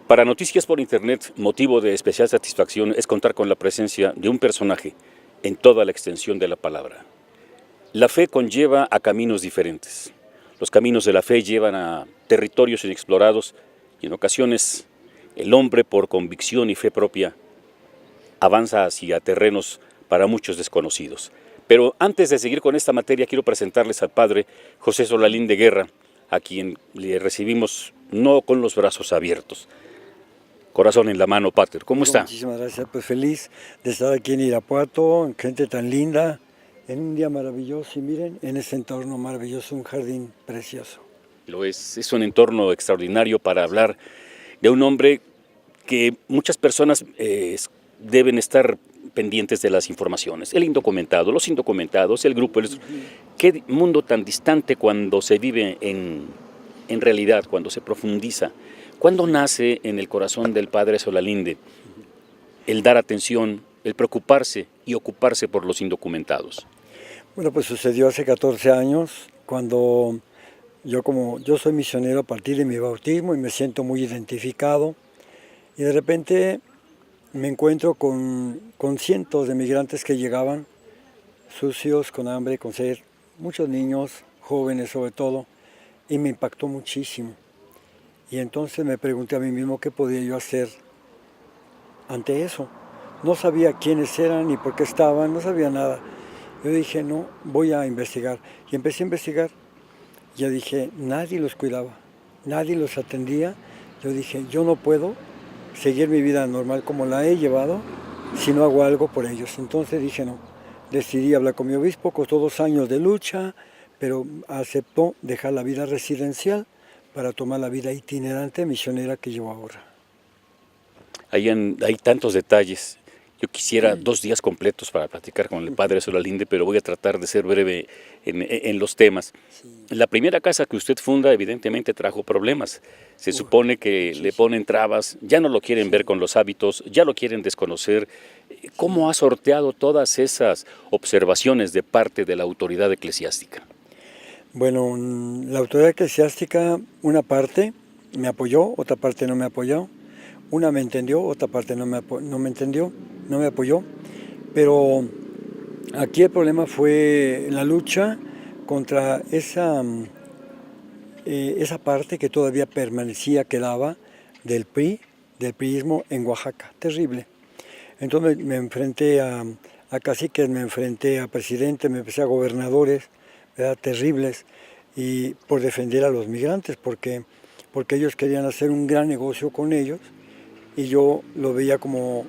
Para Noticias por Internet, motivo de especial satisfacción es contar con la presencia de un personaje en toda la extensión de la palabra. La fe conlleva a caminos diferentes. Los caminos de la fe llevan a territorios inexplorados y en ocasiones el hombre, por convicción y fe propia, avanza hacia terrenos para muchos desconocidos. Pero antes de seguir con esta materia, quiero presentarles al padre José Solalinde de Guerra, a quien le recibimos no con los brazos abiertos. Corazón en la mano, Pater. ¿Cómo está? Muchísimas gracias, pues feliz de estar aquí en Irapuato, gente tan linda, en un día maravilloso y miren, en este entorno maravilloso, un jardín precioso. Lo es un entorno extraordinario para hablar de un hombre que muchas personas deben estar pendientes de las informaciones. El indocumentado, los indocumentados, el grupo. Qué mundo tan distante cuando se vive en realidad, cuando se profundiza. ¿Cuándo nace en el corazón del padre Solalinde el dar atención, el preocuparse y ocuparse por los indocumentados? Bueno, pues sucedió hace 14 años, cuando yo soy misionero a partir de mi bautismo y me siento muy identificado, y de repente me encuentro con cientos de migrantes que llegaban, sucios, con hambre, con sed, muchos niños, jóvenes sobre todo, y me impactó muchísimo. Y entonces me pregunté a mí mismo qué podía yo hacer ante eso. No sabía quiénes eran ni por qué estaban, no sabía nada. Yo dije, no, voy a investigar. Y empecé a investigar. Ya dije, nadie los cuidaba, nadie los atendía. Yo dije, yo no puedo seguir mi vida normal como la he llevado si no hago algo por ellos. Entonces dije, no. Decidí hablar con mi obispo, costó 2 años de lucha, pero aceptó dejar la vida residencial para tomar la vida itinerante misionera que llevo ahora. Hay tantos detalles. Yo quisiera 2 días completos para platicar con el padre Solalinde, pero voy a tratar de ser breve en los temas. Sí. La primera casa que usted funda evidentemente trajo problemas. Se supone que le ponen trabas, ya no lo quieren ver con los hábitos, ya lo quieren desconocer. ¿Cómo ha sorteado todas esas observaciones de parte de la autoridad eclesiástica? Bueno, la autoridad eclesiástica, una parte me apoyó, otra parte no me apoyó. Una me entendió, otra parte no me entendió, no me apoyó. Pero aquí el problema fue la lucha contra esa parte que todavía permanecía, quedaba del PRI, del priismo en Oaxaca. Terrible. Entonces me enfrenté a caciques, me enfrenté a presidentes, me empecé a gobernadores, ¿verdad? Terribles, y por defender a los migrantes, porque ellos querían hacer un gran negocio con ellos, y yo lo veía como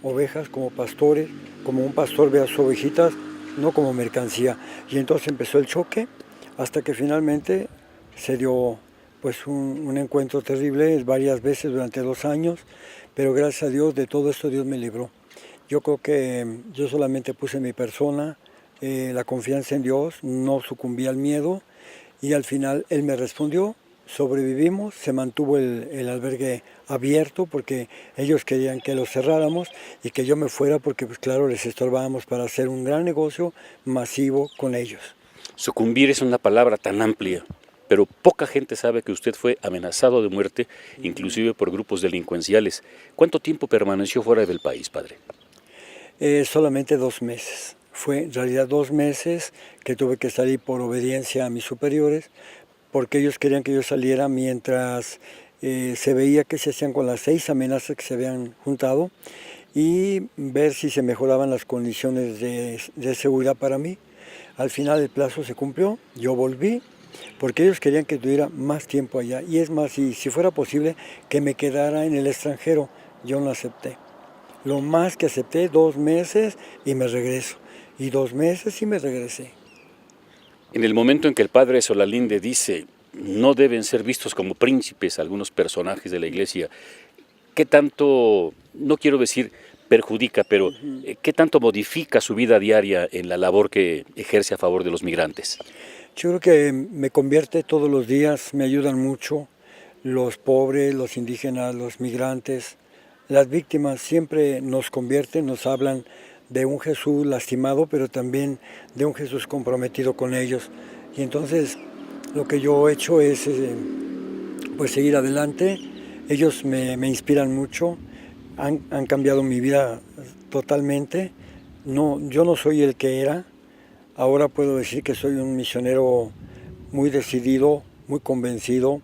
ovejas, como pastores, como un pastor ve a sus ovejitas, no como mercancía. Y entonces empezó el choque, hasta que finalmente se dio pues un encuentro terrible, varias veces durante 2 años, pero gracias a Dios de todo esto Dios me libró. Yo creo que yo solamente puse mi persona, la confianza en Dios, no sucumbí al miedo, y al final Él me respondió. Sobrevivimos, se mantuvo el albergue abierto porque ellos querían que lo cerráramos y que yo me fuera porque, pues claro, les estorbábamos para hacer un gran negocio masivo con ellos. Sucumbir es una palabra tan amplia, pero poca gente sabe que usted fue amenazado de muerte, inclusive por grupos delincuenciales. ¿Cuánto tiempo permaneció fuera del país, padre? Solamente 2 meses. Fue en realidad 2 meses que tuve que salir por obediencia a mis superiores, porque ellos querían que yo saliera mientras se veía qué se hacían con las 6 amenazas que se habían juntado y ver si se mejoraban las condiciones de seguridad para mí. Al final el plazo se cumplió, yo volví, porque ellos querían que tuviera más tiempo allá. Y es más, si fuera posible, que me quedara en el extranjero. Yo no acepté. Lo más que acepté, 2 meses y me regreso. Y 2 meses y me regresé. En el momento en que el padre Solalinde dice no deben ser vistos como príncipes algunos personajes de la iglesia, ¿qué tanto, no quiero decir perjudica, pero qué tanto modifica su vida diaria en la labor que ejerce a favor de los migrantes? Yo creo que me convierte todos los días, me ayudan mucho los pobres, los indígenas, los migrantes, las víctimas siempre nos convierten, nos hablan de un Jesús lastimado, pero también de un Jesús comprometido con ellos. Y entonces lo que yo he hecho es pues seguir adelante, Ellos me inspiran mucho, han cambiado mi vida totalmente. No, yo no soy el que era, ahora puedo decir que soy un misionero muy decidido, muy convencido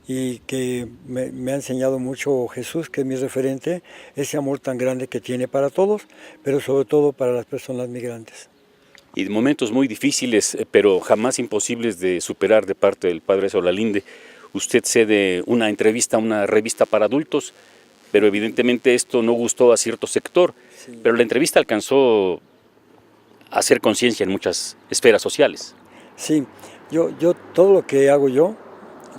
y que me ha enseñado mucho Jesús, que es mi referente, ese amor tan grande que tiene para todos, pero sobre todo para las personas migrantes. Y momentos muy difíciles, pero jamás imposibles de superar de parte del padre Solalinde. Usted cede una entrevista a una revista para adultos, pero evidentemente esto no gustó a cierto sector. Sí. Pero la entrevista alcanzó a hacer conciencia en muchas esferas sociales. Sí, yo todo lo que hago yo,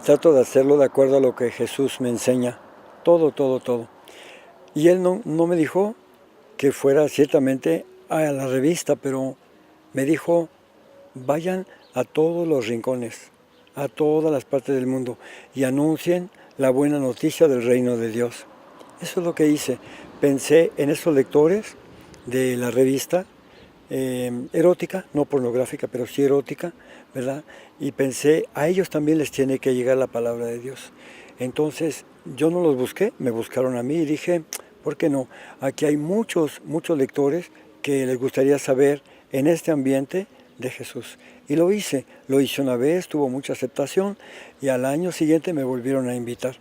trato de hacerlo de acuerdo a lo que Jesús me enseña. Todo. Y él no me dijo que fuera ciertamente a la revista, pero me dijo, vayan a todos los rincones, a todas las partes del mundo y anuncien la buena noticia del reino de Dios. Eso es lo que hice. Pensé en esos lectores de la revista, erótica, no pornográfica, pero sí erótica, ¿verdad? Y pensé, a ellos también les tiene que llegar la palabra de Dios. Entonces, yo no los busqué, me buscaron a mí y dije, ¿por qué no? Aquí hay muchos lectores que les gustaría saber en este ambiente de Jesús. Y lo hice una vez, tuvo mucha aceptación y al año siguiente me volvieron a invitar.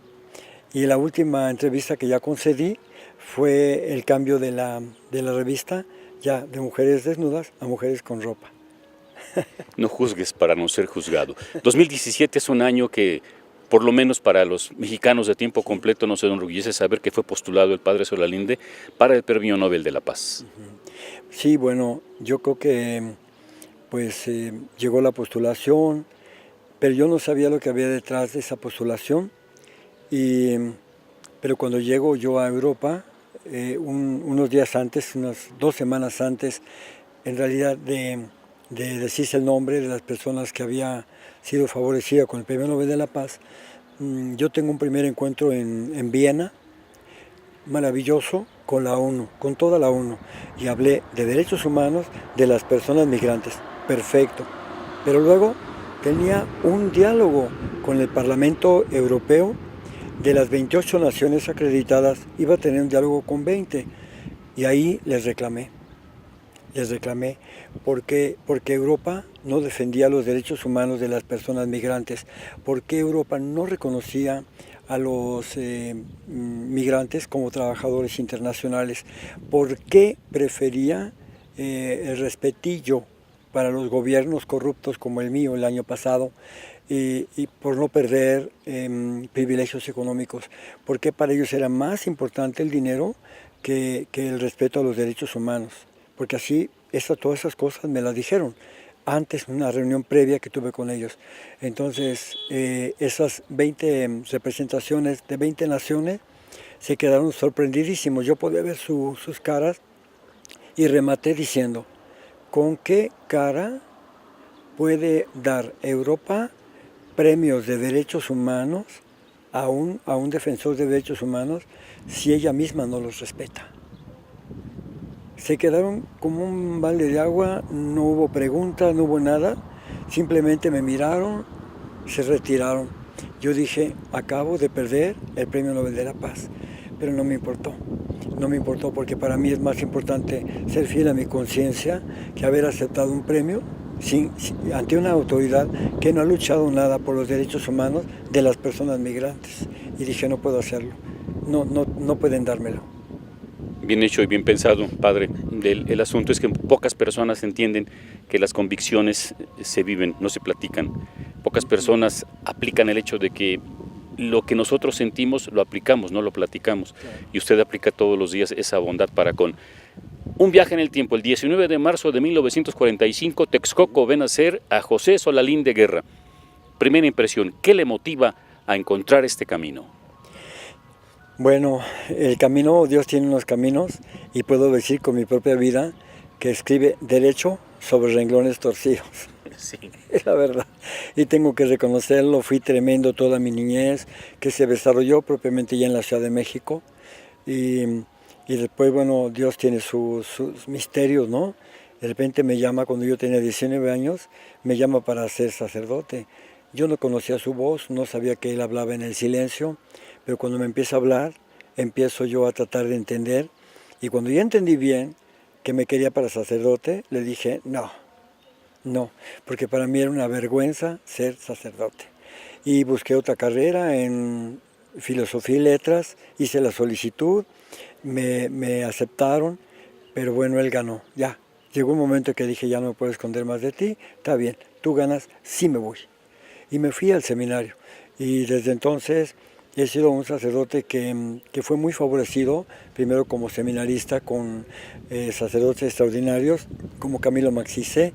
Y la última entrevista que ya concedí fue el cambio de la revista, ya de mujeres desnudas a mujeres con ropa. No juzgues para no ser juzgado. 2017 es un año que, por lo menos para los mexicanos de tiempo completo, nos enorgullece saber que fue postulado el padre Solalinde para el Premio Nobel de la Paz. Sí, bueno, yo creo que pues llegó la postulación, pero yo no sabía lo que había detrás de esa postulación. Pero cuando llego yo a Europa, unos días antes, unas 2 semanas antes, en realidad de decirse el nombre de las personas que había sido favorecidas con el Premio Nobel de la Paz, yo tengo un primer encuentro en Viena, maravilloso, con la ONU, con toda la ONU, y hablé de derechos humanos de las personas migrantes, perfecto. Pero luego tenía un diálogo con el Parlamento Europeo. De las 28 naciones acreditadas, iba a tener un diálogo con 20. Y ahí les reclamé, porque Europa no defendía los derechos humanos de las personas migrantes, porque Europa no reconocía a los migrantes como trabajadores internacionales, por qué prefería el respetillo para los gobiernos corruptos como el mío el año pasado, y por no perder privilegios económicos, porque para ellos era más importante el dinero que el respeto a los derechos humanos, porque así todas esas cosas me las dijeron antes, en una reunión previa que tuve con ellos. Entonces, esas 20 representaciones de 20 naciones se quedaron sorprendidísimos. Yo podía ver sus caras y rematé diciendo, ¿con qué cara puede dar Europa premios de derechos humanos a un defensor de derechos humanos si ella misma no los respeta? Se quedaron como un balde de agua, no hubo preguntas, no hubo nada, simplemente me miraron, se retiraron. Yo dije, acabo de perder el Premio Nobel de la Paz, pero no me importó porque para mí es más importante ser fiel a mi conciencia que haber aceptado un premio ante una autoridad que no ha luchado nada por los derechos humanos de las personas migrantes. Y dije, no puedo hacerlo, no pueden dármelo. Bien hecho y bien pensado, padre. El asunto es que pocas personas entienden que las convicciones se viven, no se platican. Pocas personas aplican el hecho de que lo que nosotros sentimos lo aplicamos, no lo platicamos. Claro. Y usted aplica todos los días esa bondad para con. Un viaje en el tiempo. El 19 de marzo de 1945, Texcoco ve nacer a José Solalinde Guerra. Primera impresión, ¿qué le motiva a encontrar este camino? Bueno, el camino, Dios tiene unos caminos y puedo decir con mi propia vida que escribe derecho sobre renglones torcidos. Sí. Es la verdad. Y tengo que reconocerlo, fui tremendo toda mi niñez, que se desarrolló propiamente ya en la Ciudad de México. Y después, bueno, Dios tiene sus misterios, ¿no? De repente me llama, cuando yo tenía 19 años, me llama para ser sacerdote. Yo no conocía su voz, no sabía que él hablaba en el silencio, pero cuando me empieza a hablar, empiezo yo a tratar de entender, y cuando ya entendí bien que me quería para sacerdote, le dije, no, porque para mí era una vergüenza ser sacerdote. Y busqué otra carrera en filosofía y letras, hice la solicitud, me aceptaron, pero bueno, él ganó, ya. Llegó un momento que dije, ya no me puedo esconder más de ti, está bien, tú ganas, sí me voy. Y me fui al seminario. Y desde entonces he sido un sacerdote que fue muy favorecido, primero como seminarista con sacerdotes extraordinarios, como Camilo Maxicé,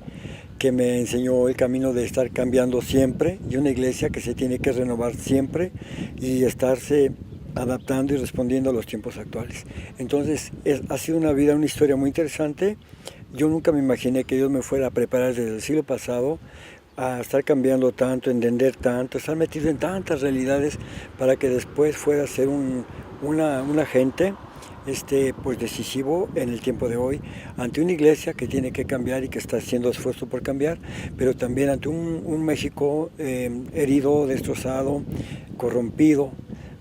que me enseñó el camino de estar cambiando siempre, y una iglesia que se tiene que renovar siempre y estarse adaptando y respondiendo a los tiempos actuales. Entonces ha sido una vida, una historia muy interesante. Yo nunca me imaginé que Dios me fuera a preparar desde el siglo pasado a estar cambiando tanto, entender tanto, estar metido en tantas realidades para que después fuera a ser un agente pues decisivo en el tiempo de hoy, ante una iglesia que tiene que cambiar y que está haciendo esfuerzo por cambiar, pero también ante un México herido, destrozado, corrompido,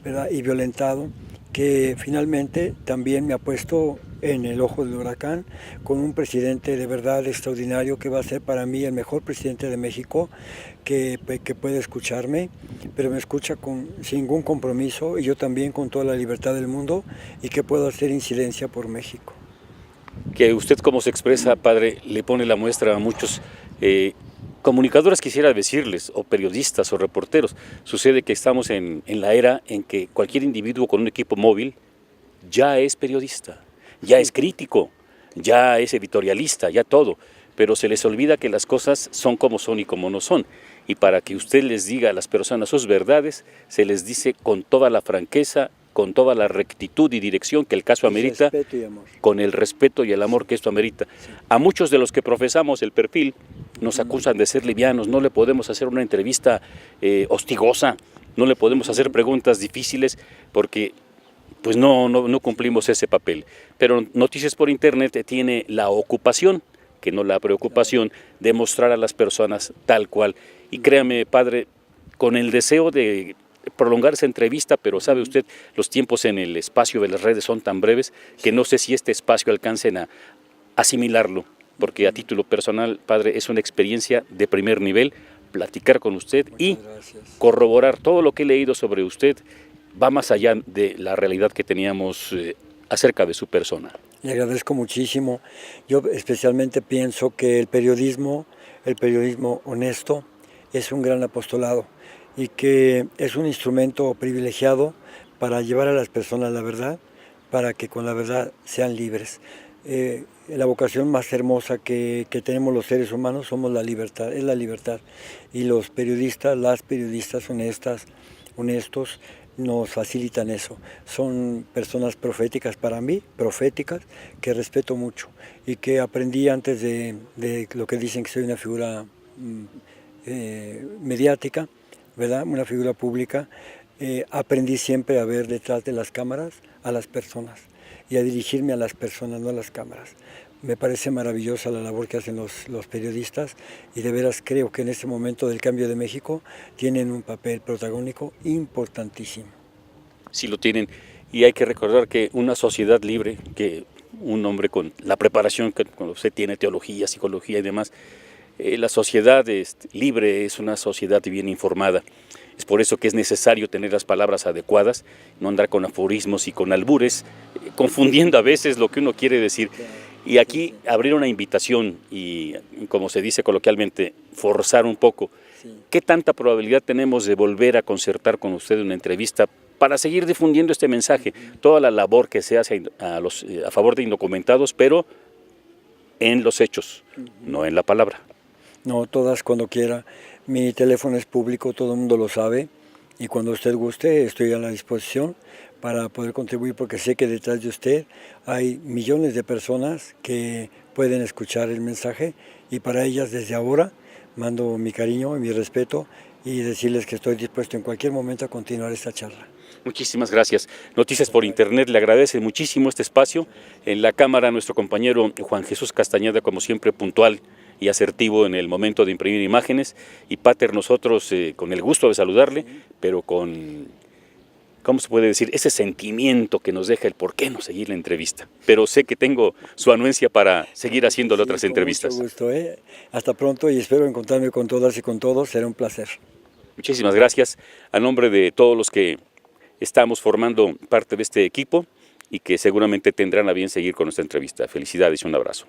¿verdad? Y violentado, que finalmente también me ha puesto en el ojo del huracán, con un presidente de verdad extraordinario que va a ser para mí el mejor presidente de México, que puede escucharme, pero me escucha sin ningún compromiso, y yo también con toda la libertad del mundo, y que puedo hacer incidencia por México. Que usted, como se expresa, padre, le pone la muestra a muchos comunicadores, quisiera decirles, o periodistas o reporteros. Sucede que estamos en la era en que cualquier individuo con un equipo móvil ya es periodista, ya es crítico, ya es editorialista, ya todo, pero se les olvida que las cosas son como son y como no son. Y para que usted les diga a las personas sus verdades, se les dice con toda la franqueza, con toda la rectitud y dirección que el caso amerita, con el respeto y el amor que esto amerita. Sí. A muchos de los que profesamos el perfil nos acusan de ser livianos, no le podemos hacer una entrevista hostigosa, no le podemos hacer preguntas difíciles porque pues no cumplimos ese papel. Pero Noticias por Internet tiene la ocupación, que no la preocupación, de mostrar a las personas tal cual. Y créame, padre, con el deseo de prolongar esa entrevista, pero sabe usted, los tiempos en el espacio de las redes son tan breves que no sé si este espacio alcancen a asimilarlo, porque a título personal, padre, es una experiencia de primer nivel platicar con usted y corroborar todo lo que he leído sobre usted. Va más allá de la realidad que teníamos acerca de su persona. Le agradezco muchísimo. Yo especialmente pienso que el periodismo honesto, es un gran apostolado y que es un instrumento privilegiado para llevar a las personas la verdad, para que con la verdad sean libres. La vocación más hermosa que tenemos los seres humanos somos la libertad, es la libertad. Y los periodistas, las periodistas honestos, nos facilitan eso. Son personas proféticas para mí, proféticas, que respeto mucho y que aprendí antes de lo que dicen que soy una figura mediática, ¿verdad? Una figura pública. Aprendí siempre a ver detrás de las cámaras a las personas y a dirigirme a las personas, no a las cámaras. Me parece maravillosa la labor que hacen los periodistas y de veras creo que en este momento del cambio de México tienen un papel protagónico importantísimo. Sí lo tienen, y hay que recordar que una sociedad libre, que un hombre con la preparación que cuando usted tiene, teología, psicología y demás, la sociedad libre es una sociedad bien informada. Es por eso que es necesario tener las palabras adecuadas, no andar con aforismos y con albures, confundiendo a veces lo que uno quiere decir. Y aquí abrir una invitación y, como se dice coloquialmente, forzar un poco. ¿Qué tanta probabilidad tenemos de volver a concertar con usted una entrevista para seguir difundiendo este mensaje? Toda la labor que se hace a favor de indocumentados, pero en los hechos, no en la palabra. No, todas cuando quiera. Mi teléfono es público, todo el mundo lo sabe, y cuando usted guste estoy a la disposición para poder contribuir, porque sé que detrás de usted hay millones de personas que pueden escuchar el mensaje, y para ellas desde ahora mando mi cariño y mi respeto y decirles que estoy dispuesto en cualquier momento a continuar esta charla. Muchísimas gracias. Noticias por Internet le agradece muchísimo este espacio. En la cámara nuestro compañero Juan Jesús Castañeda, como siempre, puntual y asertivo en el momento de imprimir imágenes. Y Pater, nosotros con el gusto de saludarle, pero con, ¿cómo se puede decir? Ese sentimiento que nos deja el por qué no seguir la entrevista. Pero sé que tengo su anuencia para seguir haciéndole otras entrevistas. Mucho gusto, Hasta pronto y espero encontrarme con todas y con todos. Será un placer. Muchísimas gracias. A nombre de todos los que estamos formando parte de este equipo y que seguramente tendrán a bien seguir con nuestra entrevista. Felicidades y un abrazo.